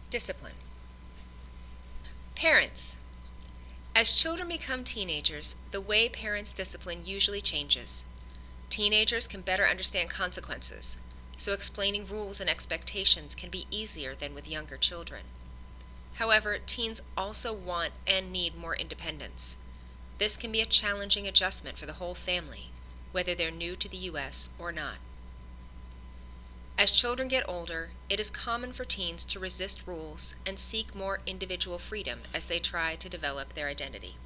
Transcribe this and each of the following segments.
Discipline. Parents. As children become teenagers, the way parents discipline usually changes. Teenagers can better understand consequences, so explaining rules and expectations can be easier than with younger children. However, teens also want and need more independence. This can be a challenging adjustment for the whole family, whether they're new to the U.S. or not. As children get older, it is common for teens to resist rules and seek more individual freedom as they try to develop their identity.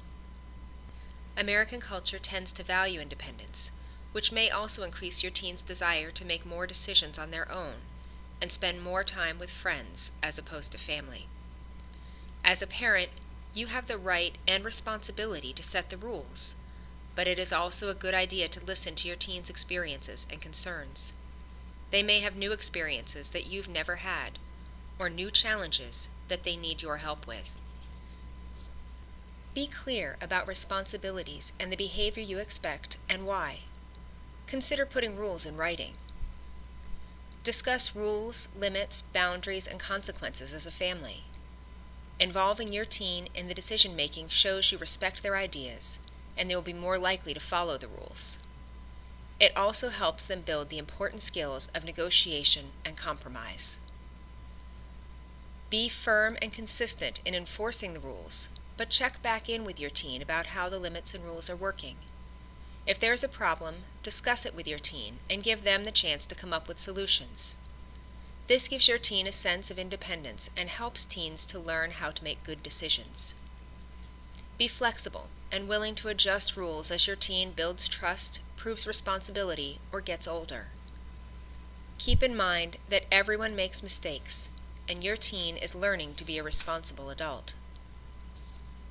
American culture tends to value independence, which may also increase your teen's desire to make more decisions on their own and spend more time with friends as opposed to family. As a parent, you have the right and responsibility to set the rules, but it is also a good idea to listen to your teen's experiences and concerns. They may have new experiences that you've never had, or new challenges that they need your help with. Be clear about responsibilities and the behavior you expect and why. Consider putting rules in writing. Discuss rules, limits, boundaries, and consequences as a family. Involving your teen in the decision-making shows you respect their ideas, and they will be more likely to follow the rules. It also helps them build the important skills of negotiation and compromise. Be firm and consistent in enforcing the rules, but check back in with your teen about how the limits and rules are working. If there is a problem, discuss it with your teen and give them the chance to come up with solutions. This gives your teen a sense of independence and helps teens to learn how to make good decisions. Be flexible and willing to adjust rules as your teen builds trust, proves responsibility, or gets older. Keep in mind that everyone makes mistakes, and your teen is learning to be a responsible adult.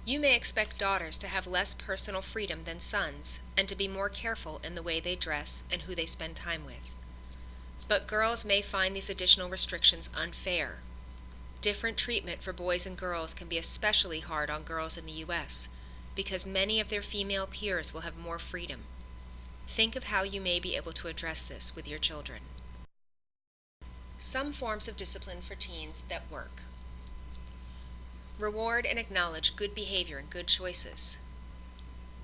You may expect daughters to have less personal freedom than sons and to be more careful in the way they dress and who they spend time with. But girls may find these additional restrictions unfair. Different treatment for boys and girls can be especially hard on girls in the U.S. because many of their female peers will have more freedom. Think of how you may be able to address this with your children. Some forms of discipline for teens that work. Reward and acknowledge good behavior and good choices.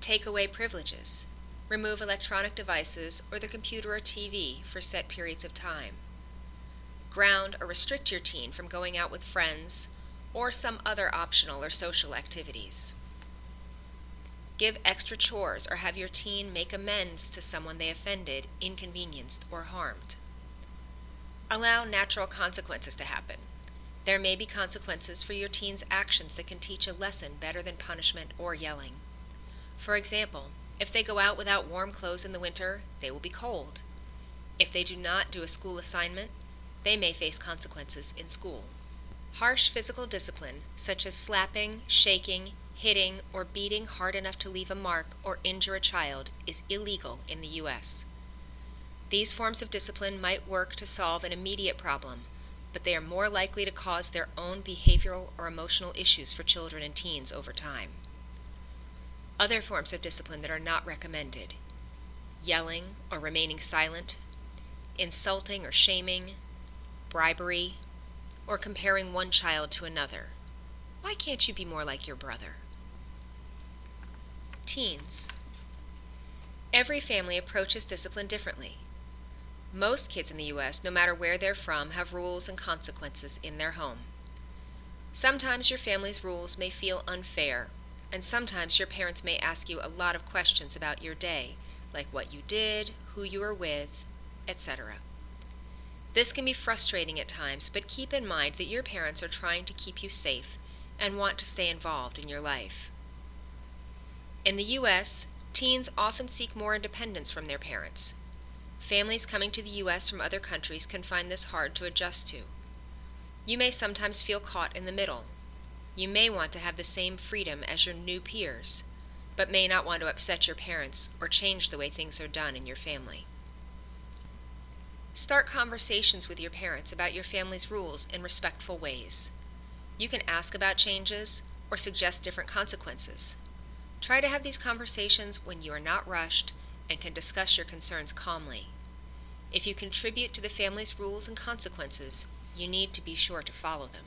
Take away privileges. Remove electronic devices or the computer or TV for set periods of time. Ground or restrict your teen from going out with friends or some other optional or social activities. Give extra chores or have your teen make amends to someone they offended, inconvenienced, or harmed. Allow natural consequences to happen. There may be consequences for your teen's actions that can teach a lesson better than punishment or yelling. For example, if they go out without warm clothes in the winter, they will be cold. If they do not do a school assignment, they may face consequences in school. Harsh physical discipline, such as slapping, shaking, hitting, or beating hard enough to leave a mark or injure a child, is illegal in the U.S. These forms of discipline might work to solve an immediate problem, but they are more likely to cause their own behavioral or emotional issues for children and teens over time. Other forms of discipline that are not recommended: yelling or remaining silent, insulting or shaming, bribery, or comparing one child to another. Why can't you be more like your brother? Teens. Every family approaches discipline differently. Most kids in the U.S., no matter where they're from, have rules and consequences in their home. Sometimes your family's rules may feel unfair, and sometimes your parents may ask you a lot of questions about your day, like what you did, who you were with, etc. This can be frustrating at times, but keep in mind that your parents are trying to keep you safe and want to stay involved in your life. In the U.S., teens often seek more independence from their parents. Families coming to the U.S. from other countries can find this hard to adjust to. You may sometimes feel caught in the middle. You may want to have the same freedom as your new peers, but may not want to upset your parents or change the way things are done in your family. Start conversations with your parents about your family's rules in respectful ways. You can ask about changes or suggest different consequences. Try to have these conversations when you are not rushed and can discuss your concerns calmly. If you contribute to the family's rules and consequences, you need to be sure to follow them.